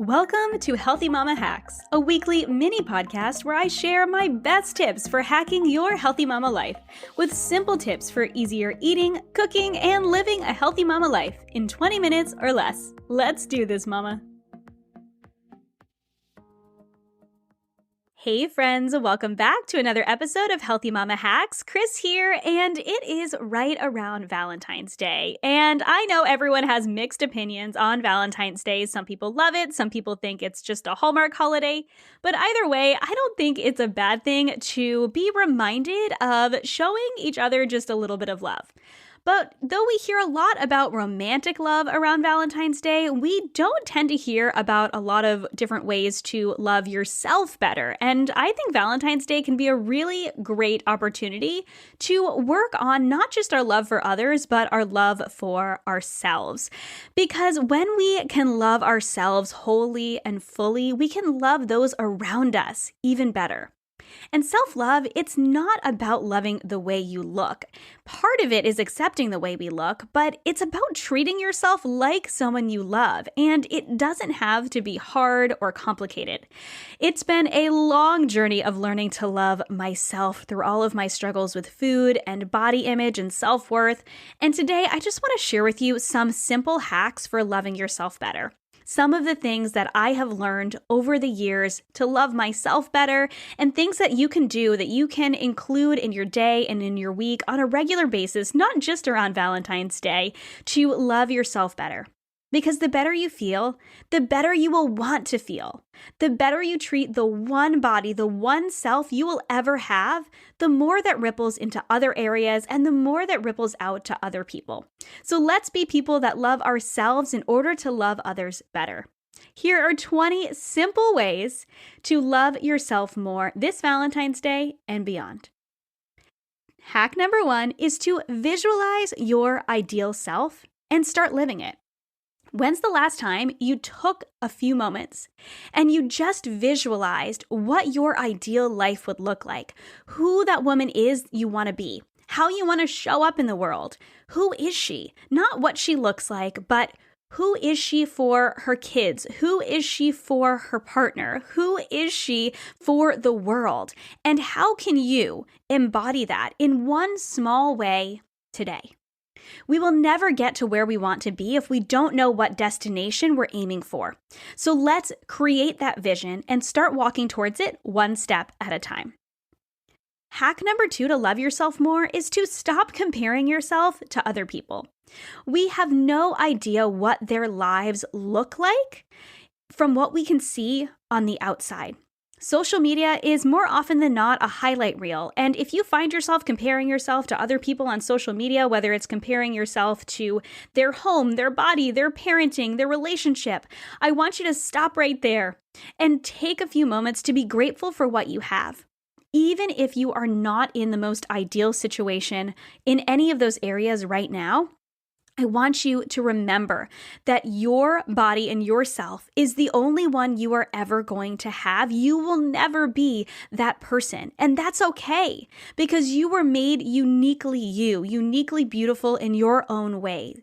Welcome to Healthy Mama Hacks, a weekly mini podcast where I share my best tips for hacking your healthy mama life with simple tips for easier eating, cooking, and living a healthy mama life in 20 minutes or less. Let's do this, mama. Hey friends, welcome back to another episode of Healthy Mama Hacks. Chris here, and it is right around Valentine's Day. And I know everyone has mixed opinions on Valentine's Day. Some people love it, some people think it's just a Hallmark holiday. But either way, I don't think it's a bad thing to be reminded of showing each other just a little bit of love. But though we hear a lot about romantic love around Valentine's Day, we don't tend to hear about a lot of different ways to love yourself better. And I think Valentine's Day can be a really great opportunity to work on not just our love for others, but our love for ourselves. Because when we can love ourselves wholly and fully, we can love those around us even better. And self-love, it's not about loving the way you look. Part of it is accepting the way we look, but it's about treating yourself like someone you love, and it doesn't have to be hard or complicated. It's been a long journey of learning to love myself through all of my struggles with food and body image and self-worth, and today I just want to share with you some simple hacks for loving yourself better. Some of the things that I have learned over the years to love myself better, and things that you can do that you can include in your day and in your week on a regular basis, not just around Valentine's Day, to love yourself better. Because the better you feel, the better you will want to feel. The better you treat the one body, the one self you will ever have, the more that ripples into other areas and the more that ripples out to other people. So let's be people that love ourselves in order to love others better. Here are 20 simple ways to love yourself more this Valentine's Day and beyond. Hack number 1 is to visualize your ideal self and start living it. When's the last time you took a few moments and you just visualized what your ideal life would look like, who that woman is you want to be, how you want to show up in the world? Who is she? Not what she looks like, but who is she for her kids? Who is she for her partner? Who is she for the world? And how can you embody that in one small way today? We will never get to where we want to be if we don't know what destination we're aiming for. So let's create that vision and start walking towards it one step at a time. Hack number 2 to love yourself more is to stop comparing yourself to other people. We have no idea what their lives look like from what we can see on the outside. Social media is more often than not a highlight reel, and if you find yourself comparing yourself to other people on social media, whether it's comparing yourself to their home, their body, their parenting, their relationship, I want you to stop right there and take a few moments to be grateful for what you have. Even if you are not in the most ideal situation in any of those areas right now, I want you to remember that your body and yourself is the only one you are ever going to have. You will never be that person. And that's okay because you were made uniquely you, uniquely beautiful in your own way.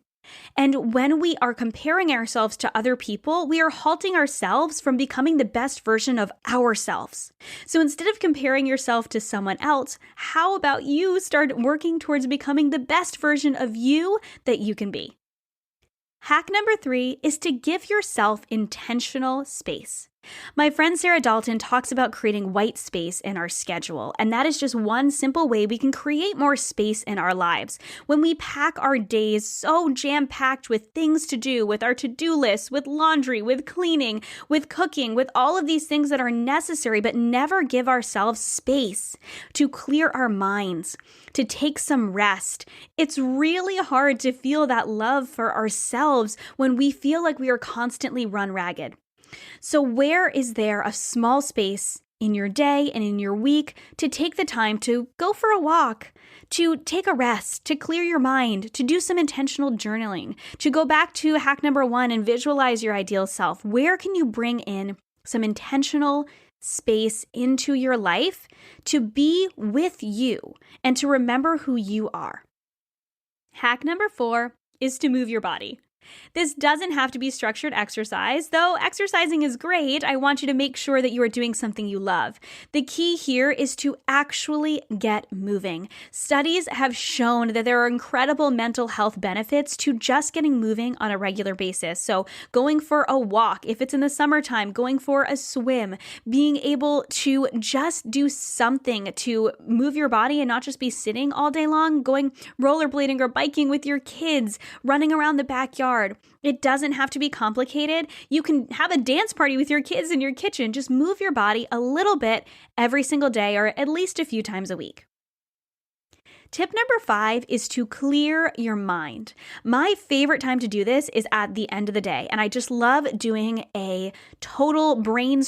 And when we are comparing ourselves to other people, we are halting ourselves from becoming the best version of ourselves. So instead of comparing yourself to someone else, how about you start working towards becoming the best version of you that you can be? Hack number 3 is to give yourself intentional space. My friend Sarah Dalton talks about creating white space in our schedule, and that is just one simple way we can create more space in our lives. When we pack our days so jam-packed with things to do, with our to-do lists, with laundry, with cleaning, with cooking, with all of these things that are necessary, but never give ourselves space to clear our minds, to take some rest. It's really hard to feel that love for ourselves when we feel like we are constantly run ragged. So where is there a small space in your day and in your week to take the time to go for a walk, to take a rest, to clear your mind, to do some intentional journaling, to go back to hack number 1 and visualize your ideal self? Where can you bring in some intentional space into your life to be with you and to remember who you are? Hack number 4 is to move your body. This doesn't have to be structured exercise, though exercising is great. I want you to make sure that you are doing something you love. The key here is to actually get moving. Studies have shown that there are incredible mental health benefits to just getting moving on a regular basis. So going for a walk, if it's in the summertime, going for a swim, being able to just do something to move your body and not just be sitting all day long, going rollerblading or biking with your kids, running around the backyard. It doesn't have to be complicated. You can have a dance party with your kids in your kitchen. Just move your body a little bit every single day or at least a few times a week. Tip number 5 is to clear your mind. My favorite time to do this is at the end of the day, and I just love doing a total brain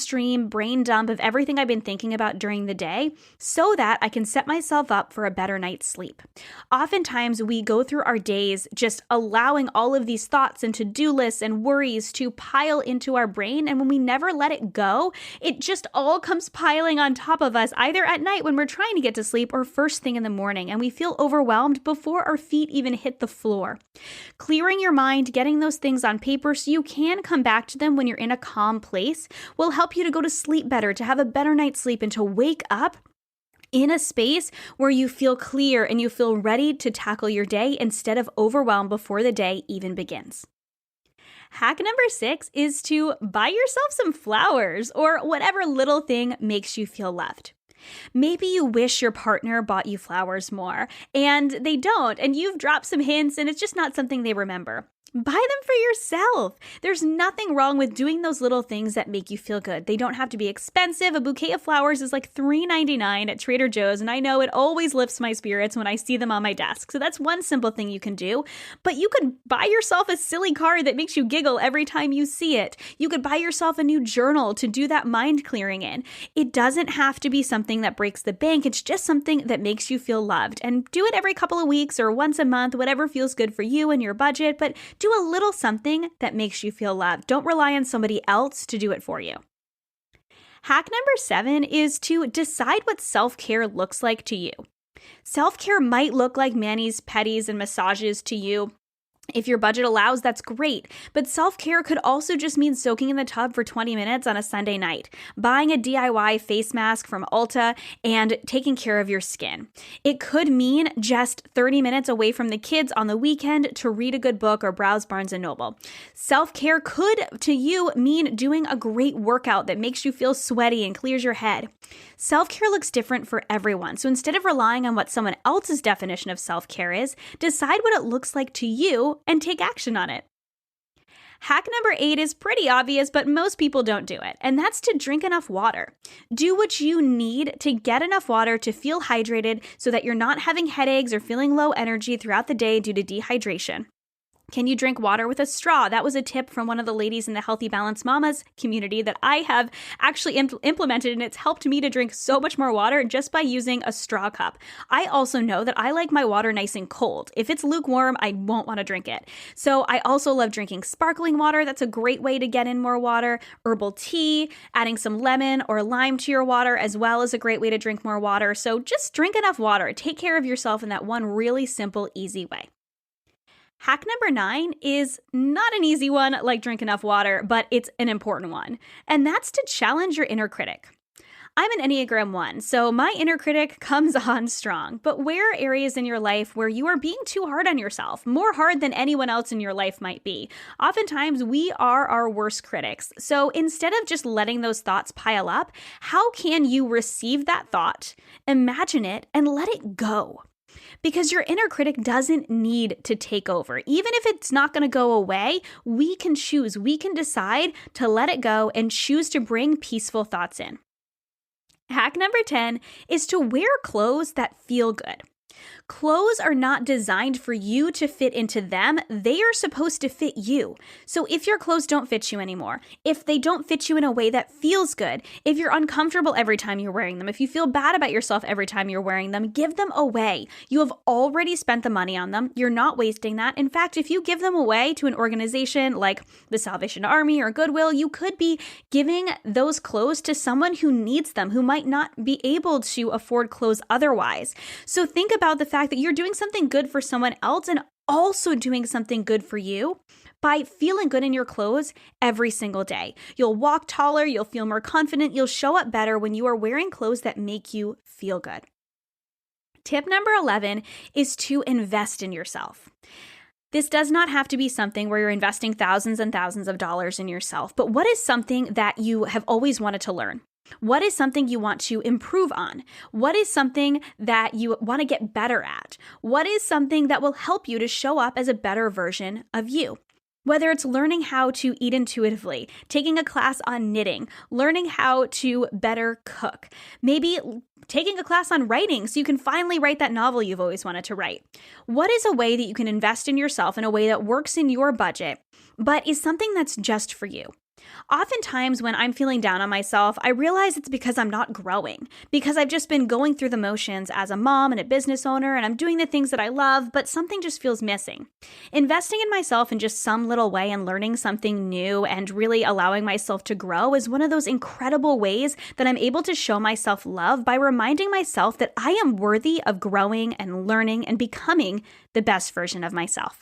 dump of everything I've been thinking about during the day so that I can set myself up for a better night's sleep. Oftentimes, we go through our days just allowing all of these thoughts and to-do lists and worries to pile into our brain, and when we never let it go, it just all comes piling on top of us, either at night when we're trying to get to sleep or first thing in the morning, and we feel overwhelmed before our feet even hit the floor. Clearing your mind, getting those things on paper so you can come back to them when you're in a calm place will help you to go to sleep better, to have a better night's sleep, and to wake up in a space where you feel clear and you feel ready to tackle your day instead of overwhelmed before the day even begins. Hack number 6 is to buy yourself some flowers or whatever little thing makes you feel loved. Maybe you wish your partner bought you flowers more, and they don't, and you've dropped some hints, and it's just not something they remember. Buy them for yourself. There's nothing wrong with doing those little things that make you feel good. They don't have to be expensive. A bouquet of flowers is like $3.99 at Trader Joe's, and I know it always lifts my spirits when I see them on my desk. So that's one simple thing you can do. But you could buy yourself a silly card that makes you giggle every time you see it. You could buy yourself a new journal to do that mind clearing in. It doesn't have to be something that breaks the bank. It's just something that makes you feel loved. And do it every couple of weeks or once a month, whatever feels good for you and your budget, but do a little something that makes you feel loved. Don't rely on somebody else to do it for you. Hack number 7 is to decide what self-care looks like to you. Self-care might look like manis, pedis, and massages to you. If your budget allows, that's great. But self-care could also just mean soaking in the tub for 20 minutes on a Sunday night, buying a DIY face mask from Ulta, and taking care of your skin. It could mean just 30 minutes away from the kids on the weekend to read a good book or browse Barnes & Noble. Self-care could, to you, mean doing a great workout that makes you feel sweaty and clears your head. Self-care looks different for everyone, so instead of relying on what someone else's definition of self-care is, decide what it looks like to you and take action on it. Hack number 8 is pretty obvious, but most people don't do it, and that's to drink enough water. Do what you need to get enough water to feel hydrated so that you're not having headaches or feeling low energy throughout the day due to dehydration. Can you drink water with a straw? That was a tip from one of the ladies in the Healthy Balanced Mamas community that I have actually implemented, and it's helped me to drink so much more water just by using a straw cup. I also know that I like my water nice and cold. If it's lukewarm, I won't want to drink it. So I also love drinking sparkling water. That's a great way to get in more water. Herbal tea, adding some lemon or lime to your water as well is a great way to drink more water. So just drink enough water. Take care of yourself in that one really simple, easy way. Hack number 9 is not an easy one like drink enough water, but it's an important one. And that's to challenge your inner critic. I'm an Enneagram 1, so my inner critic comes on strong. But where are areas in your life where you are being too hard on yourself, more hard than anyone else in your life might be? Oftentimes, we are our worst critics. So instead of just letting those thoughts pile up, how can you receive that thought, imagine it, and let it go? Because your inner critic doesn't need to take over. Even if it's not going to go away, we can choose. We can decide to let it go and choose to bring peaceful thoughts in. Hack number 10 is to wear clothes that feel good. Clothes are not designed for you to fit into them. They are supposed to fit you. So if your clothes don't fit you anymore, if they don't fit you in a way that feels good, if you're uncomfortable every time you're wearing them, if you feel bad about yourself every time you're wearing them, give them away. You have already spent the money on them. You're not wasting that. In fact, if you give them away to an organization like the Salvation Army or Goodwill, you could be giving those clothes to someone who needs them, who might not be able to afford clothes otherwise. So think about the fact that you're doing something good for someone else and also doing something good for you by feeling good in your clothes every single day. You'll walk taller, you'll feel more confident, you'll show up better when you are wearing clothes that make you feel good. Tip number 11 is to invest in yourself. This does not have to be something where you're investing thousands and thousands of dollars in yourself, but what is something that you have always wanted to learn? What is something you want to improve on? What is something that you want to get better at? What is something that will help you to show up as a better version of you? Whether it's learning how to eat intuitively, taking a class on knitting, learning how to better cook, maybe taking a class on writing so you can finally write that novel you've always wanted to write. What is a way that you can invest in yourself in a way that works in your budget, but is something that's just for you? Oftentimes when I'm feeling down on myself, I realize it's because I'm not growing, because I've just been going through the motions as a mom and a business owner, and I'm doing the things that I love, but something just feels missing. Investing in myself in just some little way and learning something new and really allowing myself to grow is one of those incredible ways that I'm able to show myself love by reminding myself that I am worthy of growing and learning and becoming the best version of myself.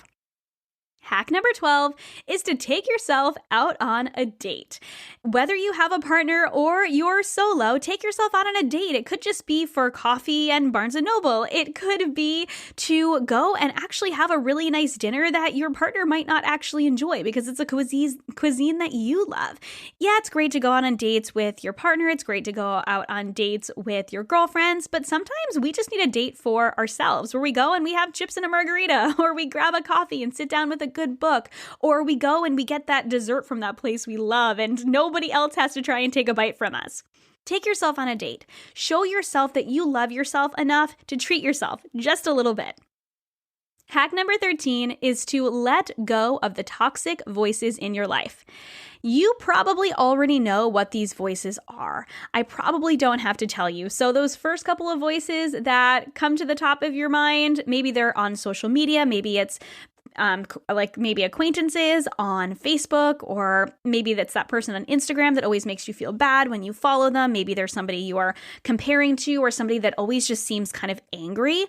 Hack number 12 is to take yourself out on a date. Whether you have a partner or you're solo, take yourself out on a date. It could just be for coffee and Barnes & Noble. It could be to go and actually have a really nice dinner that your partner might not actually enjoy because it's a cuisine that you love. Yeah, it's great to go out on dates with your partner. It's great to go out on dates with your girlfriends, but sometimes we just need a date for ourselves where we go and we have chips and a margarita, or we grab a coffee and sit down with a good book, or we go and we get that dessert from that place we love and nobody else has to try and take a bite from us. Take yourself on a date. Show yourself that you love yourself enough to treat yourself just a little bit. Hack number 13 is to let go of the toxic voices in your life. You probably already know what these voices are. I probably don't have to tell you. So those first couple of voices that come to the top of your mind, maybe they're on social media, maybe it's maybe acquaintances on Facebook, or maybe that's that person on Instagram that always makes you feel bad when you follow them. Maybe there's somebody you are comparing to, or somebody that always just seems kind of angry.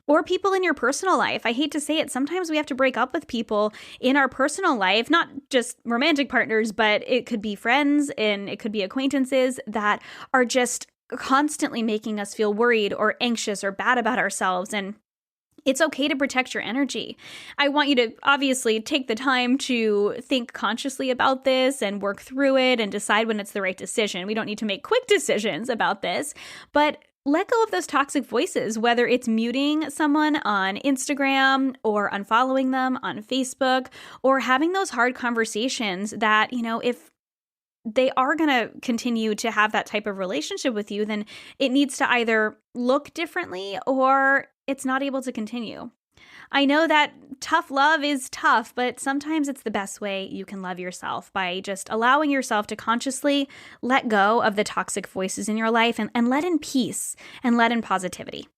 Or people in your personal life. I hate to say it, sometimes we have to break up with people in our personal life, not just romantic partners, but it could be friends and it could be acquaintances that are just constantly making us feel worried or anxious or bad about ourselves. And it's okay to protect your energy. I want you to obviously take the time to think consciously about this and work through it and decide when it's the right decision. We don't need to make quick decisions about this, but let go of those toxic voices, whether it's muting someone on Instagram or unfollowing them on Facebook, or having those hard conversations that, if they are going to continue to have that type of relationship with you, then it needs to either look differently or it's not able to continue. I know that tough love is tough, but sometimes it's the best way you can love yourself, by just allowing yourself to consciously let go of the toxic voices in your life and let in peace and let in positivity.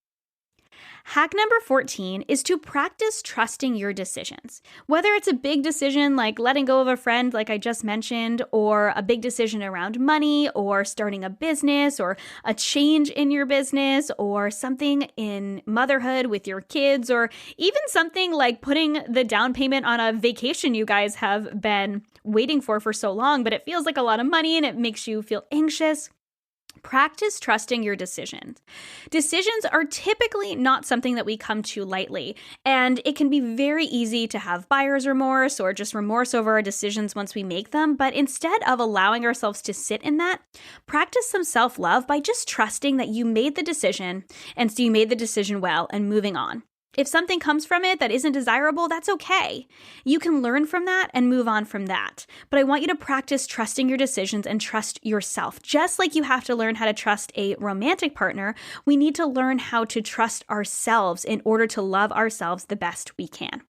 Hack number 14 is to practice trusting your decisions. Whether it's a big decision like letting go of a friend, like I just mentioned, or a big decision around money, or starting a business, or a change in your business, or something in motherhood with your kids, or even something like putting the down payment on a vacation you guys have been waiting for so long, but it feels like a lot of money and it makes you feel anxious. Practice trusting your decisions. Decisions are typically not something that we come to lightly, and it can be very easy to have buyer's remorse or just remorse over our decisions once we make them. But instead of allowing ourselves to sit in that, practice some self-love by just trusting that you made the decision, and so you made the decision well, and moving on. If something comes from it that isn't desirable, that's okay. You can learn from that and move on from that. But I want you to practice trusting your decisions and trust yourself. Just like you have to learn how to trust a romantic partner, we need to learn how to trust ourselves in order to love ourselves the best we can.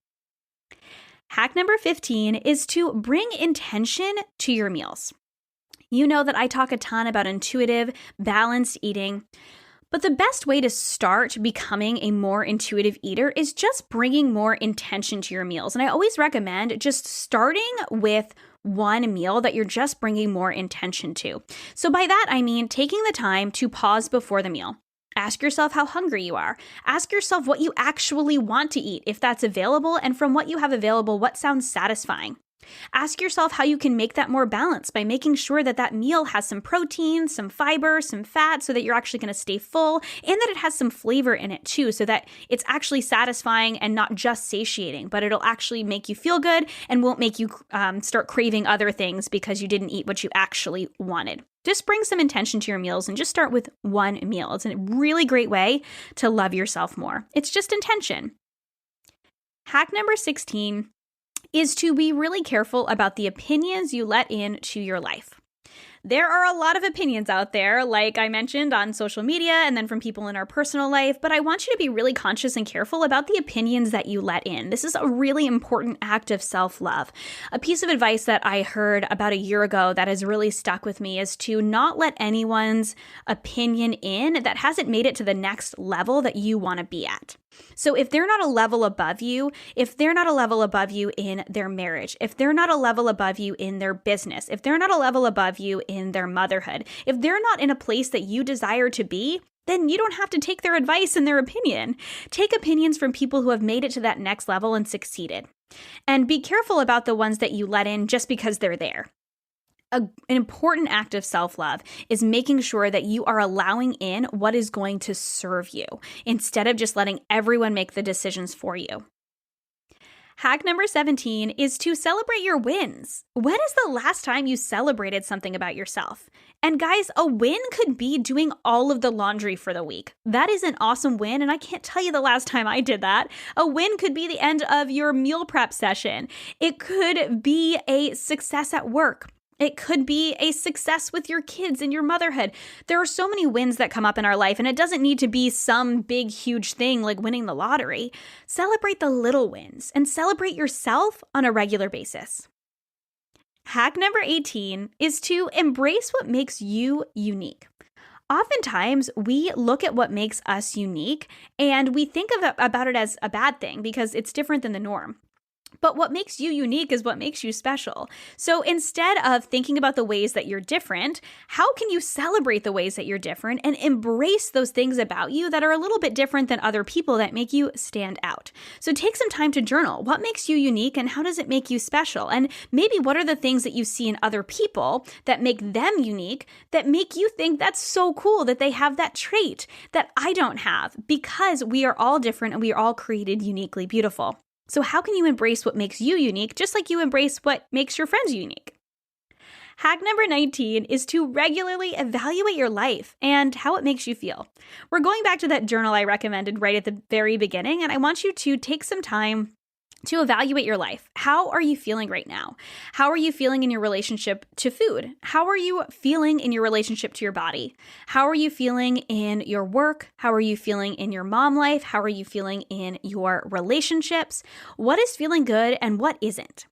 Hack number 15 is to bring intention to your meals. You know that I talk a ton about intuitive, balanced eating. But the best way to start becoming a more intuitive eater is just bringing more intention to your meals. And I always recommend just starting with one meal that you're just bringing more intention to. So by that, I mean taking the time to pause before the meal. Ask yourself how hungry you are. Ask yourself what you actually want to eat, if that's available, and from what you have available, what sounds satisfying. Ask yourself how you can make that more balanced by making sure that that meal has some protein, some fiber, some fat, so that you're actually going to stay full, and that it has some flavor in it too, so that it's actually satisfying and not just satiating, but it'll actually make you feel good and won't make you start craving other things because you didn't eat what you actually wanted. Just bring some intention to your meals and just start with one meal. It's a really great way to love yourself more. It's just intention. Hack number 16 is to be really careful about the opinions you let into your life. There are a lot of opinions out there, like I mentioned, on social media and then from people in our personal life, but I want you to be really conscious and careful about the opinions that you let in. This is a really important act of self-love. A piece of advice that I heard about a year ago that has really stuck with me is to not let anyone's opinion in that hasn't made it to the next level that you want to be at. So if they're not a level above you, if they're not a level above you in their marriage, if they're not a level above you in their business, if they're not a level above you in their motherhood, if they're not in a place that you desire to be, then you don't have to take their advice and their opinion. Take opinions from people who have made it to that next level and succeeded. And be careful about the ones that you let in just because they're there. An important act of self-love is making sure that you are allowing in what is going to serve you instead of just letting everyone make the decisions for you. Hack number 17 is to celebrate your wins. When is the last time you celebrated something about yourself? And guys, a win could be doing all of the laundry for the week. That is an awesome win, and I can't tell you the last time I did that. A win could be the end of your meal prep session. It could be a success at work. It could be a success with your kids and your motherhood. There are so many wins that come up in our life, and it doesn't need to be some big, huge thing like winning the lottery. Celebrate the little wins and celebrate yourself on a regular basis. Hack number 18 is to embrace what makes you unique. Oftentimes, we look at what makes us unique and we think about it as a bad thing because it's different than the norm. But what makes you unique is what makes you special. So instead of thinking about the ways that you're different, how can you celebrate the ways that you're different and embrace those things about you that are a little bit different than other people that make you stand out? So take some time to journal. What makes you unique and how does it make you special? And maybe what are the things that you see in other people that make them unique, that make you think that's so cool that they have that trait that I don't have? Because we are all different and we are all created uniquely beautiful. So how can you embrace what makes you unique, just like you embrace what makes your friends unique? Hack number 19 is to regularly evaluate your life and how it makes you feel. We're going back to that journal I recommended right at the very beginning, and I want you to take some time to evaluate your life. How are you feeling right now? How are you feeling in your relationship to food? How are you feeling in your relationship to your body? How are you feeling in your work? How are you feeling in your mom life? How are you feeling in your relationships? What is feeling good and what isn't?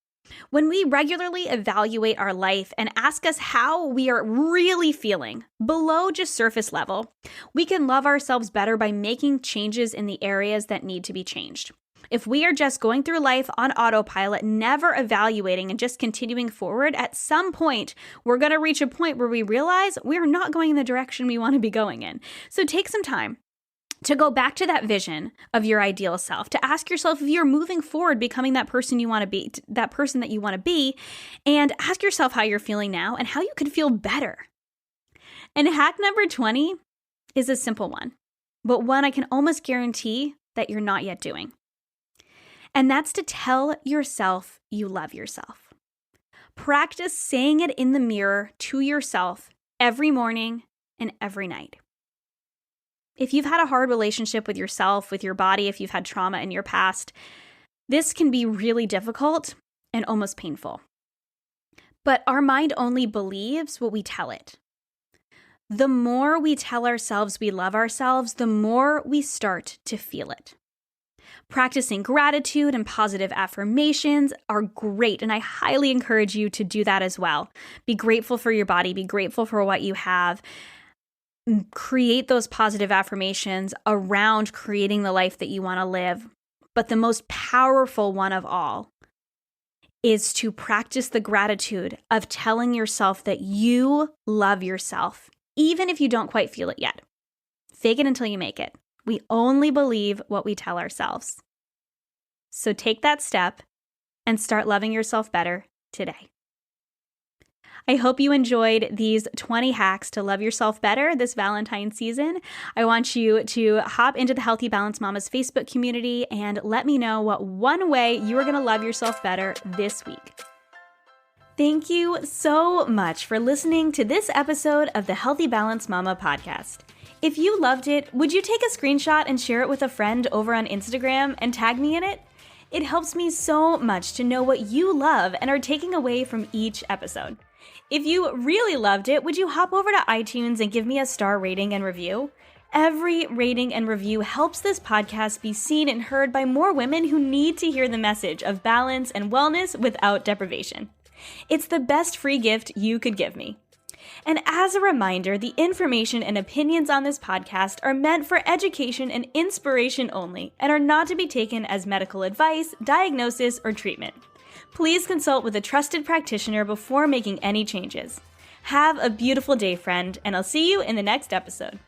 When we regularly evaluate our life and ask us how we are really feeling below just surface level, we can love ourselves better by making changes in the areas that need to be changed. If we are just going through life on autopilot, never evaluating and just continuing forward, at some point, we're going to reach a point where we realize we're not going in the direction we want to be going in. So take some time to go back to that vision of your ideal self, to ask yourself if you're moving forward, becoming that person you want to be, that person that you want to be, and ask yourself how you're feeling now and how you could feel better. And hack number 20 is a simple one, but one I can almost guarantee that you're not yet doing. And that's to tell yourself you love yourself. Practice saying it in the mirror to yourself every morning and every night. If you've had a hard relationship with yourself, with your body, if you've had trauma in your past, this can be really difficult and almost painful. But our mind only believes what we tell it. The more we tell ourselves we love ourselves, the more we start to feel it. Practicing gratitude and positive affirmations are great, and I highly encourage you to do that as well. Be grateful for your body, be grateful for what you have. Create those positive affirmations around creating the life that you want to live. But the most powerful one of all is to practice the gratitude of telling yourself that you love yourself, even if you don't quite feel it yet. Fake it until you make it. We only believe what we tell ourselves. So take that step and start loving yourself better today. I hope you enjoyed these 20 hacks to love yourself better this Valentine's season. I want you to hop into the Healthy Balanced Mamas Facebook community and let me know what one way you are going to love yourself better this week. Thank you so much for listening to this episode of the Healthy Balanced Mama podcast. If you loved it, would you take a screenshot and share it with a friend over on Instagram and tag me in it? It helps me so much to know what you love and are taking away from each episode. If you really loved it, would you hop over to iTunes and give me a star rating and review? Every rating and review helps this podcast be seen and heard by more women who need to hear the message of balance and wellness without deprivation. It's the best free gift you could give me. And as a reminder, the information and opinions on this podcast are meant for education and inspiration only and are not to be taken as medical advice, diagnosis, or treatment. Please consult with a trusted practitioner before making any changes. Have a beautiful day, friend, and I'll see you in the next episode.